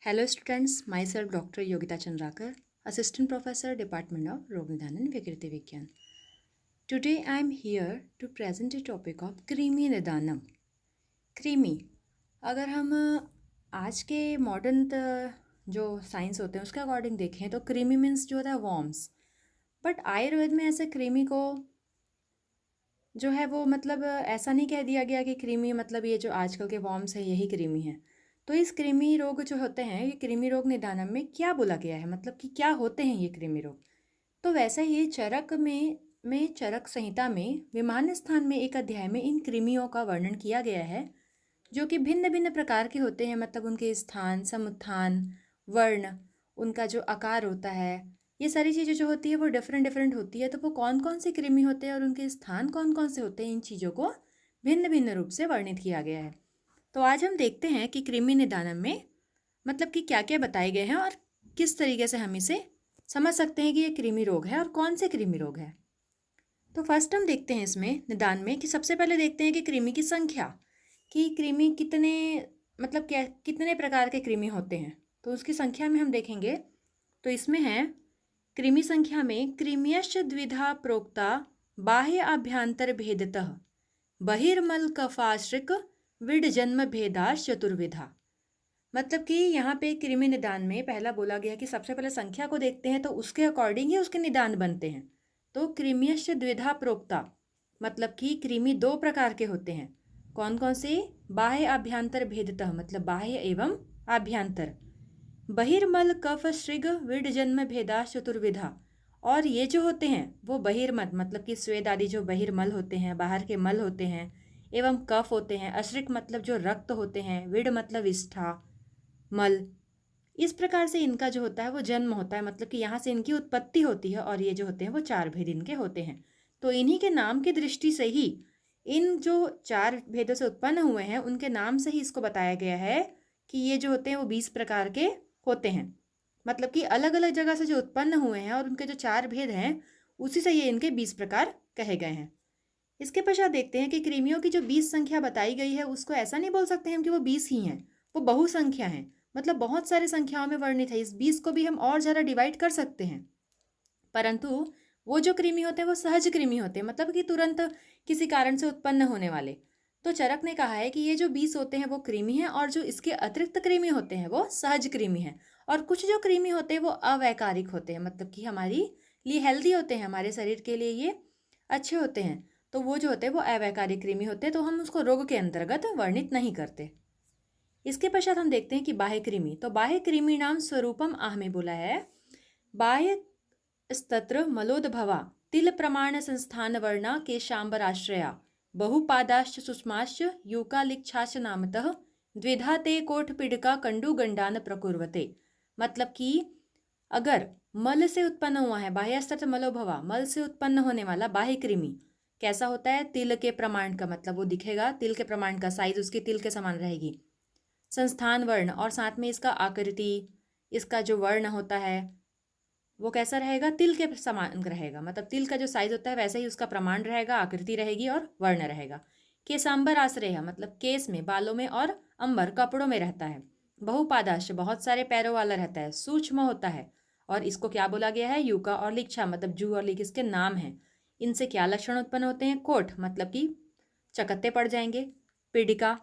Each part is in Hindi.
Hello students, myself Dr. Yogita Chandrakar, Assistant Professor, Department of Rog Nidhan and Vikriti Vigyan. Today I am here to present a topic of कृमि निदानम. कृमि, अगर हम आज के मॉडर्न जो साइंस होते हैं उसके अकॉर्डिंग देखें तो कृमि मीन्स जो होता है वॉर्म्स. बट आयुर्वेद में ऐसे कृमि को जो है वो मतलब ऐसा नहीं कह दिया गया कि कृमि मतलब ये जो आजकल के वॉर्म्स हैं यही कृमि है. तो इस कृमि रोग जो होते हैं ये कृमि रोग निदानम में क्या बोला गया है, मतलब कि क्या होते हैं ये कृमि रोग. तो वैसे ही चरक में चरक संहिता में विमान स्थान में एक अध्याय में इन कृमियों का वर्णन किया गया है जो कि भिन्न भिन्न प्रकार के होते हैं. मतलब उनके स्थान, समुत्थान, वर्ण, उनका जो आकार होता है, ये सारी चीज़ें जो होती है वो डिफरेंट डिफरेंट होती है. तो वो कौन कौन से कृमि होते हैं और उनके स्थान कौन कौन से होते हैं, इन चीज़ों को भिन्न भिन्न रूप से वर्णित किया गया है. तो आज हम देखते हैं कि कृमि निदानम में मतलब कि क्या क्या बताए गए हैं और किस तरीके से हम इसे समझ सकते हैं कि ये कृमि रोग है और कौन से कृमि रोग है. तो फर्स्ट हम देखते हैं इसमें निदान में कि सबसे पहले देखते हैं कि कृमि की संख्या, कि कृमि कितने मतलब क्या कितने प्रकार के कृमि होते हैं. तो उसकी संख्या में हम देखेंगे तो इसमें है कृमि संख्या में कृमियश्च द्विधा प्रोक्ता बाह्य आभ्यंतर भेदतः बहिर्मल कफाश्रिक विड जन्म भेदा चतुर्विधा. मतलब कि यहाँ पे कृमि निदान में पहला बोला गया कि सबसे पहले संख्या को देखते हैं तो उसके अकॉर्डिंग ही उसके निदान बनते हैं. तो कृमियश्च द्विधा प्रोक्ता मतलब कि कृमि दो प्रकार के होते हैं. कौन कौन से? बाह्य आभ्यंतर भेदतः मतलब बाह्य एवं आभ्यंतर. बहिर्मल कफ श्रिग विड जन्म भेदा चतुर्विधा. और ये जो होते हैं वो बहिर्मल मतलब कि स्वेद आदि जो बहिर्मल होते हैं, बाहर के मल होते हैं, एवं कफ होते हैं, अश्रिक मतलब जो रक्त होते हैं, विड मतलब विष्ठा, मल. इस प्रकार से इनका जो होता है वो जन्म होता है, मतलब कि यहाँ से इनकी उत्पत्ति होती है और ये जो होते हैं वो चार भेद इनके होते हैं. तो इन्हीं के नाम की दृष्टि से ही इन जो चार भेदों से उत्पन्न हुए हैं उनके नाम से ही इसको बताया गया है कि ये जो होते हैं वो 20 प्रकार के होते हैं. मतलब कि अलग अलग जगह से जो उत्पन्न हुए हैं और उनके जो चार भेद हैं उसी से ये इनके 20 प्रकार कहे गए हैं. इसके पश्चात देखते हैं कि कृमियों की जो 20 संख्या बताई गई है उसको ऐसा नहीं बोल सकते हम कि वो 20 ही हैं, वो बहुसंख्या हैं. मतलब बहुत सारी संख्याओं में वर्णित है. इस 20 को भी हम और ज़्यादा डिवाइड कर सकते हैं, परंतु वो जो कृमि होते हैं वो सहज कृमि होते हैं, मतलब कि तुरंत किसी कारण से उत्पन्न होने वाले. तो चरक ने कहा है कि ये जो 20 होते हैं वो कृमि हैं और जो इसके अतिरिक्त कृमि होते हैं वो सहज कृमि हैं. और कुछ जो कृमि होते हैं वो अवैकारिक होते हैं, मतलब कि हमारी लिए हेल्दी होते हैं, हमारे शरीर के लिए ये अच्छे होते हैं. तो वो जो होते हैं वो अवैकारिक कृमि होते हैं, तो हम उसको रोग के अंतर्गत वर्णित नहीं करते. इसके पश्चात हम देखते हैं कि बाह्य कृमि. तो बाह्य कृमि नाम स्वरूपम आह में बोला है बाह्य स्तत्र मलोद्भवा तिल प्रमाण संस्थान वर्णा के शांबराश्रया बहुपादाश्च सुषमाश्च यूकालिक्षाश्च नामतः द्विधा ते कोठपीडिका कंडुगंडान प्रकुर्वते. मतलब कि अगर मल से उत्पन्न हुआ है, बाह्य स्तत्र मलोभवा मल से उत्पन्न होने वाला बाह्य कृमि कैसा होता है? तिल के प्रमाण का, मतलब वो दिखेगा तिल के प्रमाण का, साइज उसकी तिल के समान रहेगी. संस्थान वर्ण और साथ में इसका आकृति, इसका जो वर्ण होता है वो कैसा रहेगा? तिल के समान रहेगा. मतलब तिल का जो साइज होता है वैसे ही उसका प्रमाण रहेगा, आकृति रहेगी और वर्ण रहेगा. केसांबर आश्रय मतलब केस में, बालों में और अंबर कपड़ों में रहता है. बहुपादाश बहुत सारे पैरों वाला रहता है, सूक्ष्म होता है. और इसको क्या बोला गया है? यूका और लिक्षा मतलब जू और लिख इसके नाम हैं. इनसे क्या लक्षण उत्पन्न होते हैं? कोठ मतलब कि चकत्ते पड़ जाएंगे, पीडिका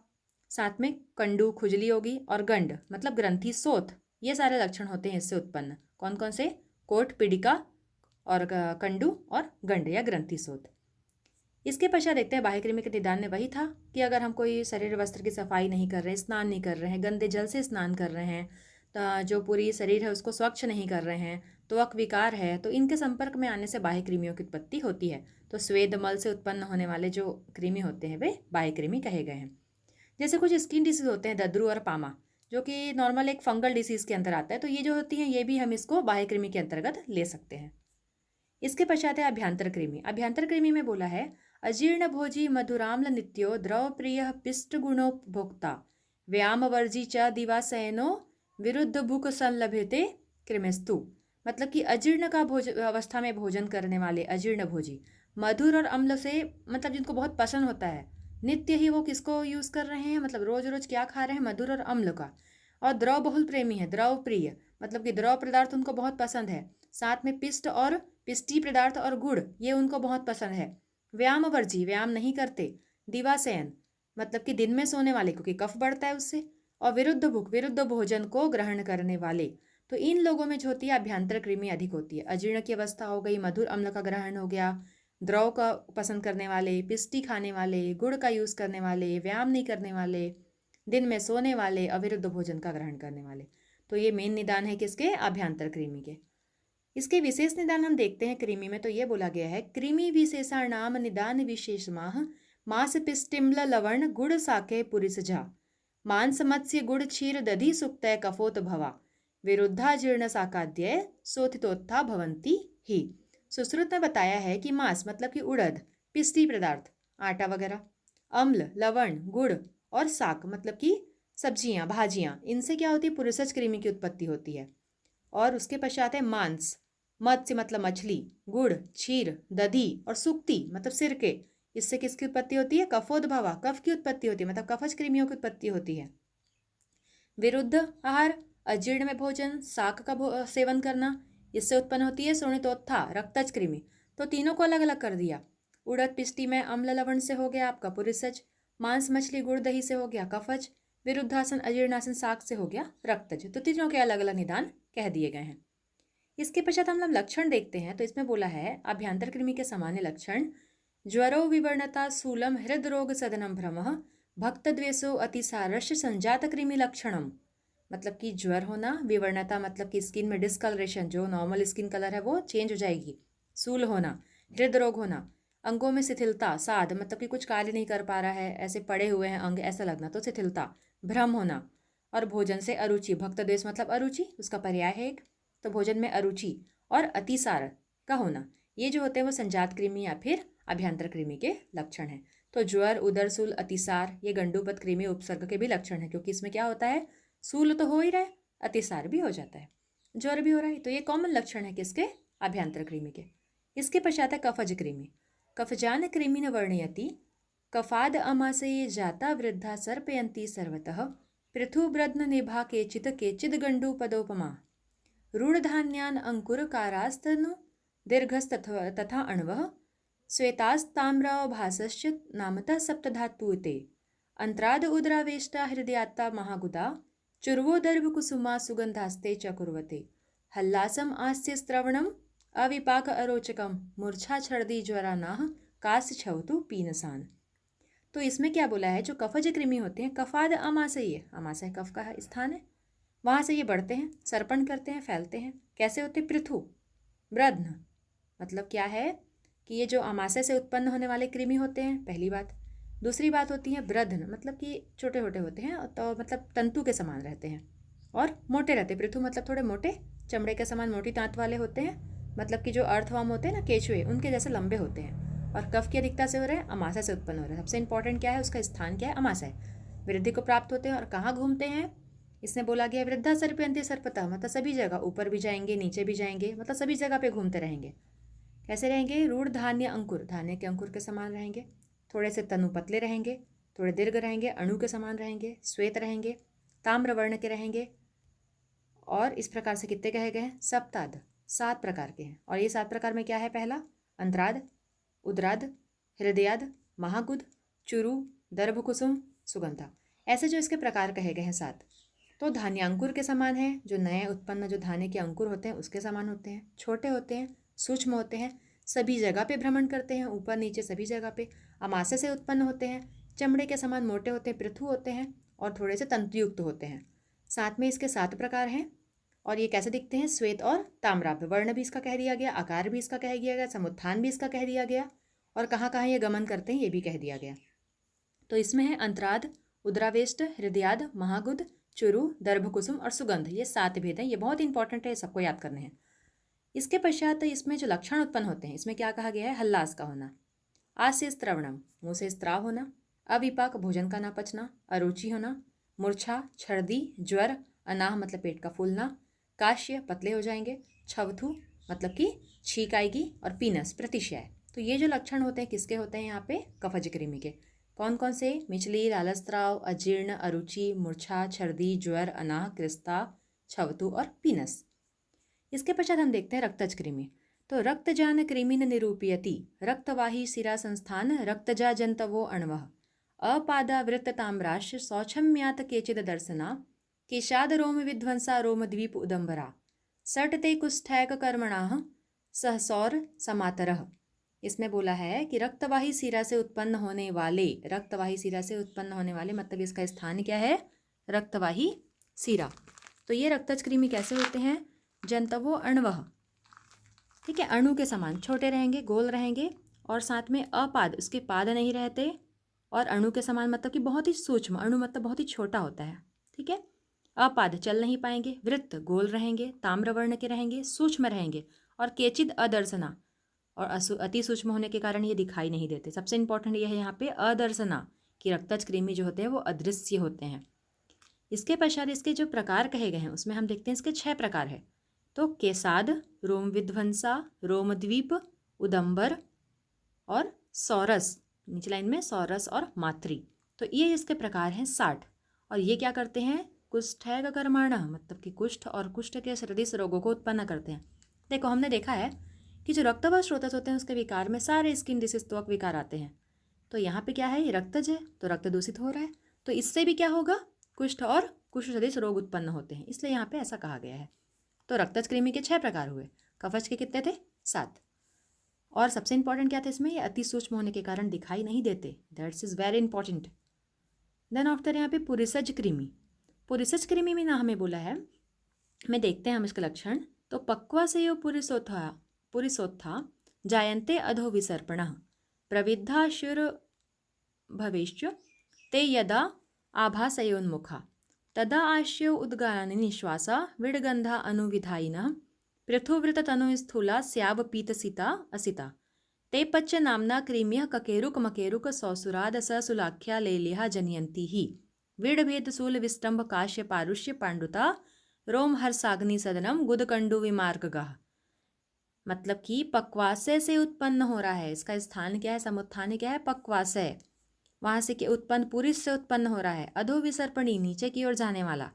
साथ में कंडू खुजली होगी, और गंड मतलब ग्रंथि सोथ. ये सारे लक्षण होते हैं इससे उत्पन्न. कौन कौन से? कोट, पीडिका और कंडू और गंड या ग्रंथि सोथ. इसके पश्चात देखते हैं बाह्य कृमि के निदान में वही था कि अगर हम कोई शरीर वस्त्र की सफाई नहीं कर रहे हैं, स्नान नहीं कर रहे हैं, गंदे जल से स्नान कर रहे हैं, तो जो पूरी शरीर है उसको स्वच्छ नहीं कर रहे हैं, त्वक विकार है, तो इनके संपर्क में आने से बाह्य कृमियों की उत्पत्ति होती है. तो स्वेद मल से उत्पन्न होने वाले जो कृमि होते हैं वे बाह्य कृमि कहे गए हैं. जैसे कुछ स्किन डिसीज होते हैं, दद्रु और पामा, जो कि नॉर्मल एक फंगल डिसीज के अंदर आता है. तो ये जो होती हैं ये भी हम इसको बाह्य कृमि के अंतर्गत ले सकते हैं. इसके पश्चात है अभ्यंतर कृमि. अभ्यंतर कृमि में बोला है अजीर्ण भोजी मधुराम्ल नित्यो द्रव प्रिय पिष्ट गुणोपभोक्ता व्यामवर्जी च दिवासयनो विरुद्ध भूख संलभ्यते कृमिस्तु. मतलब कि अजीर्ण का अवस्था में भोजन करने वाले अजीर्ण भोजी, मधुर और अम्ल से मतलब जिनको बहुत पसंद होता है, नित्य ही वो किसको यूज़ कर रहे हैं, मतलब रोज रोज क्या खा रहे हैं? मधुर और अम्ल का. और द्रव बहुल प्रेमी है, द्रव प्रिय मतलब कि द्रव पदार्थ उनको बहुत पसंद है। साथ में पिष्ट और पिष्टी पदार्थ और गुड़ ये उनको बहुत पसंद है। व्यायाम वर्जी व्यायाम नहीं करते। दिवाशयन मतलब कि दिन में सोने वाले क्योंकि कफ बढ़ता है उससे। और विरुद्ध भुक विरुद्ध भोजन को ग्रहण करने वाले। तो इन लोगों में जो होती है अभ्यंतर कृमि अधिक होती है। अजीर्ण की अवस्था हो गई, मधुर अम्ल का ग्रहण हो गया, द्रव का पसंद करने वाले, पिष्टी खाने वाले, गुड़ का यूज़ करने वाले, व्यायाम नहीं करने वाले, दिन में सोने वाले, अविरुद्ध भोजन का ग्रहण करने वाले। तो ये मेन निदान है किसके? अभ्यंतर कृमि के। इसके विशेष निदान हम देखते हैं कृमि में, तो ये बोला गया है कृमि विशेषाणाम निदान विशेष मास पिष्टिम्ल लवण गुड़ साके पुरिस झा मांस मत्स्य गुड़ क्षीर दधि सुक्तय कफोत भवा विरुद्धा जीर्ण साकाद्य सोथितोत्था भवंती ही। सुश्रुत ने बताया है कि मांस मतलब कि उड़द, पिष्टी पदार्थ आटा वगैरह, अम्ल लवण गुड़ और साक मतलब कि सब्जियां भाजियां, इनसे क्या होती है? पुरुषज कृमि की उत्पत्ति होती है। और उसके पश्चात है मांस, मत्स्य मतलब मछली, गुड़, क्षीर, दधी और सुक्ति मतलब सिरके, इससे किसकी उत्पत्ति होती है? कफोद्भवा कफ की उत्पत्ति होती है, मतलब कफज कृमियों की उत्पत्ति होती है। विरुद्ध आहार अजीर्ण में भोजन, शाक का सेवन करना, इससे उत्पन्न होती है शोणितोत्था रक्तज कृमि। तो तीनों को अलग अलग कर दिया। उड़द पिष्टी में अम्ल लवण से हो गया आपका पुरिसज, मांस मछली गुड़ दही से हो गया कफज, विरुद्धासन अजीर्णासन शाक से हो गया रक्तज। तो तीनों के अलग अलग निदान कह दिए गए हैं। इसके पश्चात हम लोग लक्षण देखते हैं, तो इसमें बोला है अभ्यंतर कृमि के सामान्य लक्षण ज्वरो विवर्णता स्थूलम हृदरोग सदनम भ्रमः भक्तद्वेषो अतिसारस्य संजात कृमि लक्षणम। मतलब कि ज्वर होना, विवर्णता मतलब कि स्किन में डिस्कलरेशन, जो नॉर्मल स्किन कलर है वो चेंज हो जाएगी, स्थूल होना, हृदरोग होना, अंगों में शिथिलता, साध मतलब कि कुछ कार्य नहीं कर पा रहा है, ऐसे पड़े हुए हैं अंग ऐसा लगना, तो शिथिलता, भ्रम होना, और भोजन से अरुचि, भक्तद्वेष मतलब अरुचि उसका पर्याय है एक, तो भोजन में अरुचि और अतिसार का होना, ये जो होते हैं वो संजात कृमि या फिर अभ्यंतर कृमि के लक्षण हैं। तो ज्वर, उदरसूल, अतिसार ये गंडूपत कृमि उपसर्ग के भी लक्षण हैं, क्योंकि इसमें क्या होता है? सूल तो हो ही रहा है, अतिसार भी हो जाता है, ज्वर भी हो रहा है, तो ये कॉमन लक्षण है किसके? अभ्यंतर कृमि के। इसके पश्चात है कफज कृमि। कफजान कृमि न वर्णयति कफाद अमाशये जाता वृद्धा सर्पयंती सर्वतः पृथुब्रद्न निभा केचिद गंडूपदोपमा रूढ़धान्यान अंकुरकारास्तनु दीर्घस्तथा अण्वः श्वेतास्ताम्राभासश्च नामतः सप्तधातुते अंतराद उदरावेष्टा हृदयात्ता महागुदा चुर्वोदर्भकुसुमा सुगंधास्ते च कुर्वते हल्लासम आस्य स्त्रवणम अविपाक अरोचकम मूर्छा छर्दी ज्वरानाह कास छवतु पीनसान। तो इसमें क्या बोला है? जो कफज कृमि होते हैं, कफाद अमाशय, अमाशय कफ का स्थान है, वहाँ से ये बढ़ते हैं, सर्पण करते हैं, फैलते हैं। कैसे होते? पृथु ब्रध्न मतलब क्या है कि ये जो अमाशय से उत्पन्न होने वाले कृमि होते हैं, पहली बात। दूसरी बात होती है ब्रध्न मतलब कि छोटे छोटे होते हैं, तो मतलब तंतु के समान रहते हैं और मोटे रहते हैं। पृथु मतलब थोड़े मोटे, चमड़े के समान मोटी दांत वाले होते हैं, मतलब कि जो अर्थवर्म होते हैं ना, केचुए, उनके जैसे लंबे होते हैं। और कफ की अधिकता से हो रहे हैं, अमाशय से उत्पन्न हो रहे हैं। सबसे इंपॉर्टेंट क्या है? उसका स्थान क्या है? अमाशय। वृद्धि को प्राप्त होते हैं और कहाँ घूमते हैं? इसमें बोला गया वृद्धा सर्पयंती सर्पतः, मतलब सभी जगह, ऊपर भी जाएंगे नीचे भी जाएंगे, मतलब सभी जगह पे घूमते रहेंगे। कैसे रहेंगे? रूढ़ धान्य अंकुर, धान्य के अंकुर के समान रहेंगे, थोड़े से तनु पतले रहेंगे, थोड़े दीर्घ रहेंगे, अणु के समान रहेंगे, श्वेत रहेंगे, ताम्र वर्ण के रहेंगे। और इस प्रकार से कितने कहे गए हैं? सप्ताद, 7 प्रकार के हैं। और ये 7 प्रकार में क्या है? पहला अंतराद, उदराद, हृदयाद, महागुद, चुरु, दर्भकुसुम, सुगंधा, ऐसे जो इसके प्रकार कहे गए हैं 7। तो धान्यांकुर के समान है, जो नए उत्पन्न जो धान्य के अंकुर होते हैं उसके समान होते हैं, छोटे होते हैं, सूक्ष्म होते हैं, सभी जगह पे भ्रमण करते हैं, ऊपर नीचे सभी जगह पे, अमाशय से उत्पन्न होते हैं, चमड़े के समान मोटे होते हैं, पृथु होते हैं और थोड़े से तंतुयुक्त होते हैं। साथ में इसके 7 प्रकार हैं। और ये कैसे दिखते हैं? श्वेत और ताम्राभ, वर्ण भी इसका कह दिया गया, आकार भी इसका कह दिया गया, समुत्थान भी इसका कह दिया गया, और कहाँ कहाँ ये गमन करते हैं ये भी कह दिया गया। तो इसमें है अंतराद, उदरावेष्ट, हृदयाद, महागुद, चुरु, दर्भकुसुम और सुगंध, ये 7 भेद हैं। ये बहुत इंपॉर्टेंट है, सबको याद करने हैं। इसके पश्चात इसमें जो लक्षण उत्पन्न होते हैं, इसमें क्या कहा गया है? हल्लास का होना, आस्य स्त्रवणम मुँह से स्त्राव होना, अविपाक भोजन का ना पचना, अरुचि होना, मूर्छा, छर्दी, ज्वर, अनाह मतलब पेट का फूलना, काश्य पतले हो जाएंगे, छवथु मतलब कि छींक आएगी, और पीनस प्रतिशय। तो ये जो लक्षण होते हैं किसके होते हैं? यहाँ पे कफज कृमि के। कौन कौन से? मिचली, लालस्त्राव, अजीर्ण, अरुचि, मूर्छा, छर्दी, ज्वर, अनाह, क्रिस्ता, छवतु और पीनस। इसके पश्चात हम देखते हैं रक्तज कृमि। तो रक्तजान कृमिन निरूपयति रक्तवाही शिरा संस्थान रक्तजा जंतवो अण्वः अपादावृत ताम्राश सौक्षम्यात केचिद दर्शना केशाद रोम विध्वंसा रोम द्वीप उदंबरा सटते कुष्ठैक कर्मणाः सहसौर समातरः। इसमें बोला है कि रक्तवाही शिरा से उत्पन्न होने वाले मतलब इसका स्थान क्या है? रक्तवाही शिरा। तो ये रक्तज कृमि कैसे होते हैं? जंतवो अण्वः, ठीक है, अणु के समान छोटे रहेंगे, गोल रहेंगे और साथ में अपाद, उसके पाद नहीं रहते, और अणु के समान मतलब कि बहुत ही सूक्ष्म, अणु मतलब बहुत ही छोटा होता है, ठीक है। अपाद चल नहीं पाएंगे, वृत्त गोल रहेंगे, ताम्रवर्ण के रहेंगे, सूक्ष्म रहेंगे, और केचिद अदर्शना, और अति सूक्ष्म होने के कारण ये दिखाई नहीं देते। सबसे इंपॉर्टेंट यह है यहाँ पे अदर्शना कि रक्तज कृमि जो होते हैं वो अदृश्य होते हैं। इसके पश्चात इसके जो प्रकार कहे गए हैं उसमें हम देखते हैं इसके 6 प्रकार है। तो केसाद, रोम विध्वंसा, रोमद्वीप, उदंबर और सौरस, नीचे लाइन में सौरस और मातृ। तो ये इसके प्रकार हैं 60। और ये क्या करते हैं? कुष्ठैक कर्मण, मतलब कि कुष्ठ और कुष्ठ के सदृश रोगों को उत्पन्न करते हैं। देखो हमने देखा है कि जो रक्तवात स्रोतस होते हैं उसके विकार में सारे स्किन डिसीज त्वक विकार आते हैं। तो यहाँ पे क्या है? ये रक्तज है, तो रक्त दूषित हो रहा है, तो इससे भी क्या होगा? कुष्ठ और कुष्ठ सदृश रोग उत्पन्न होते हैं, इसलिए यहाँ पे ऐसा कहा गया है। तो रक्तज कृमि के 6 प्रकार हुए, कवच के कितने थे? 7। और सबसे इंपॉर्टेंट क्या था इसमें? ये अति सूक्ष्म होने के कारण दिखाई नहीं देते, that's is very important. Then after यहाँ पे पुरिसज कृमि। पुरिसज कृमि में ना हमें बोला है, में देखते हैं हम इसके लक्षण। तो पक्वा से यो पुरिसोत्था जायन्ते अधो विसर्पणः प्रविद्धाशुर भवेश्च ते यदा आभासयोन्मुखा तदा आश्यो उद्गारानि निश्वासा विडगंधा अनुविधायिनः पृथुवृततनुस्थूला स्यावपीतसिता असिता ते पच्च नाम्ना क्रीम्यः ककेरुक मकेरुक सौसुराद ससुलाख्या लेलिहा जनयन्ति ही विडभेद सूल विस्तंभ काश्य पारुष्य पांडुता रोम हर्षाग्नि सदनम गुदकंडु विमार्गगाः। मतलब कि पक्वाशय से उत्पन्न हो रहा है, इसका स्थान क्या है? समुत्थान क्या है? पक्वाशय, वहां से उत्पन्न, पुरुष से उत्पन्न हो रहा है। अधो विसर्पणी, नीचे की ओर जाने वाला।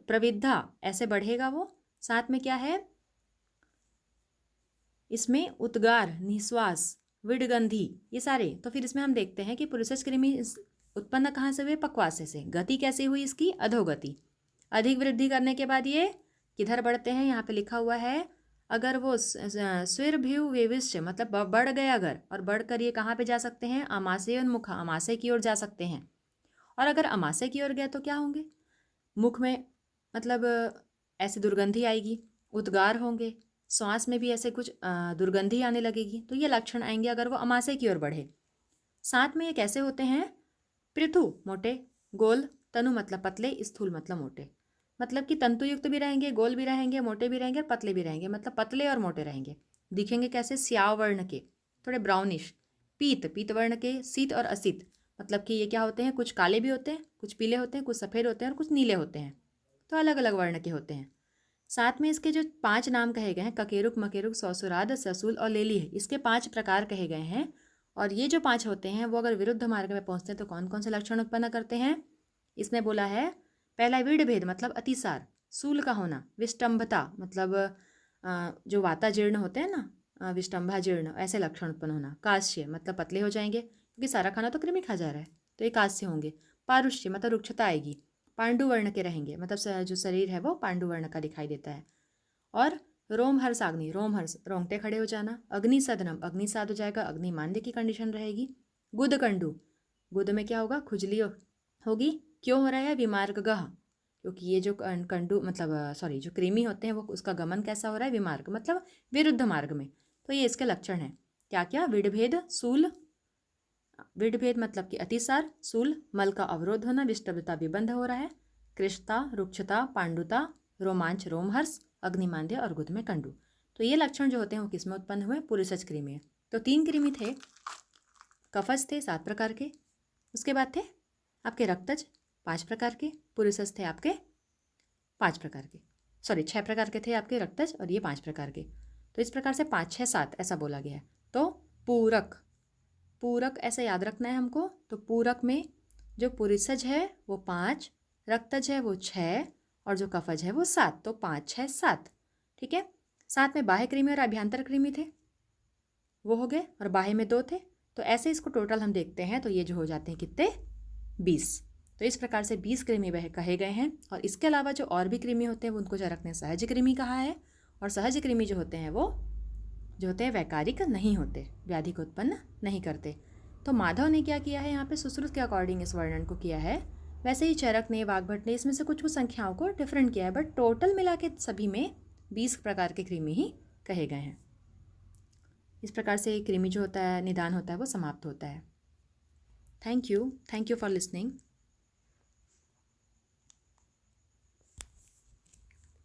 प्रविद्धा, ऐसे बढ़ेगा वो। साथ में क्या है इसमें? उद्गार, निश्वास, विडगंधी, ये सारे। तो फिर इसमें हम देखते हैं कि पुरुषज कृमि उत्पन्न कहाँ से हुए? पक्वाशय से। गति कैसे हुई इसकी? अधोगति। अधिक वृद्धि करने के बाद ये किधर बढ़ते हैं? यहाँ पे लिखा हुआ है, अगर वो स्विर्भ्यू वेविष्य मतलब बढ़ गए अगर, और बढ़कर ये कहाँ पे जा सकते हैं? आमाशयोन्मुख, आमाशय की ओर जा सकते हैं। और अगर आमाशय की ओर गए तो क्या होंगे? मुख में मतलब ऐसे दुर्गंधी आएगी, उद्गार होंगे, श्वास में भी ऐसे कुछ दुर्गंधी आने लगेगी। तो ये लक्षण आएंगे अगर वो आमाशय की ओर बढ़े। साथ में ये कैसे होते हैं? पृथु, मोटे, गोल, तनु मतलब पतले, स्थूल मतलब मोटे। मतलब कि तंतुयुक्त भी रहेंगे, गोल भी रहेंगे, मोटे भी रहेंगे और पतले भी रहेंगे, मतलब पतले और मोटे रहेंगे। दिखेंगे कैसे? स्याव वर्ण के, थोड़े ब्राउनिश। पीत वर्ण के, शीत और असित मतलब कि ये क्या होते हैं? कुछ काले भी होते हैं, कुछ पीले होते हैं, कुछ सफ़ेद होते हैं और कुछ नीले होते हैं। तो अलग अलग वर्ण के होते हैं। साथ में इसके जो 5 नाम कहे गए हैं, ककेरुक, मकेरुक, सौसुराद, ससूल और लेली है, इसके 5 प्रकार कहे गए हैं। और ये जो 5 होते हैं वो अगर विरुद्ध मार्ग में पहुंचते हैं तो कौन कौन से लक्षण उत्पन्न करते हैं? इसमें बोला है, पहला विडभेद मतलब अतिसार, सूल का होना, विष्टंभता मतलब जो वाताजीर्ण होते हैं ना, विष्टंभा ऐसे लक्षण उत्पन्न होना। काश्य मतलब पतले हो जाएंगे, क्योंकि सारा खाना तो कृमि खा जा रहा है, तो ये काश्य होंगे। पारुष्य मतलब रुक्षता आएगी। पांडुवर्ण के रहेंगे, मतलब जो शरीर है वो पांडुवर्ण का दिखाई देता है। और रोमहर्ष अग्नि, रोमहर्ष रोंगटे खड़े हो जाना। अग्नि सदनम, अग्निसाद हो जाएगा, अग्निमांद्य की कंडीशन रहेगी। गुदकंडु, गुद में क्या होगा? खुजली होगी। क्यों हो रहा है? विमार्गगः, क्योंकि ये जो कंडु मतलब जो कृमि होते हैं वो उसका गमन कैसा हो रहा है? विमार्ग मतलब विरुद्ध मार्ग में। तो ये इसके लक्षण हैं। क्या क्या? विडभेद, सूल, विडभेद मतलब कि अतिसार, सूल मल का अवरोध होना, विष्टभता विबंध हो रहा है, कृष्णता, रुक्षता, पांडुता, रोमांच, रोमहर्ष, अग्निमांद्य और गुद में कंडु। तो ये लक्षण जो होते हैं वो किसमें उत्पन्न हुए? पुरुषज कृमि में। तो 3 कृमि थे, कफज थे 7 प्रकार के, उसके बाद थे आपके रक्तज 5 प्रकार के, पुरुषज थे आपके 5 प्रकार के, 6 प्रकार के थे आपके रक्तज और ये 5 प्रकार के। तो इस प्रकार से 5, 6, 7 ऐसा बोला गया है। तो पूरक पूरक ऐसा याद रखना है हमको। तो पूरक में जो पुरीसज है वो 5, रक्तज है वो 6 और जो कफज है वो 7। तो 5, 6, 7। ठीक है। साथ में बाह्य कृमि और अभ्यंतर कृमि थे, वो हो गए, और बाह्य में 2 थे। तो ऐसे इसको टोटल हम देखते हैं तो ये जो हो जाते हैं कितने, 20। तो इस प्रकार से 20 कृमि वह कहे गए हैं। और इसके अलावा जो और भी कृमि होते हैं वो उनको चरक ने सहज कृमि कहा है। और सहज कृमि जो होते हैं वो जो होते हैं वैकारिक नहीं होते, व्याधि को उत्पन्न नहीं करते। तो माधव ने क्या किया है यहाँ पे, सुश्रुत के अकॉर्डिंग इस वर्णन को किया है। वैसे ही चरक ने, वाग्भट ने इसमें से कुछ संख्याओं को डिफरेंट किया है, बट टोटल मिला के सभी में 20 प्रकार के कृमि ही कहे गए हैं। इस प्रकार से कृमि जो होता है, निदान होता है, वो समाप्त होता है। Thank you for listening.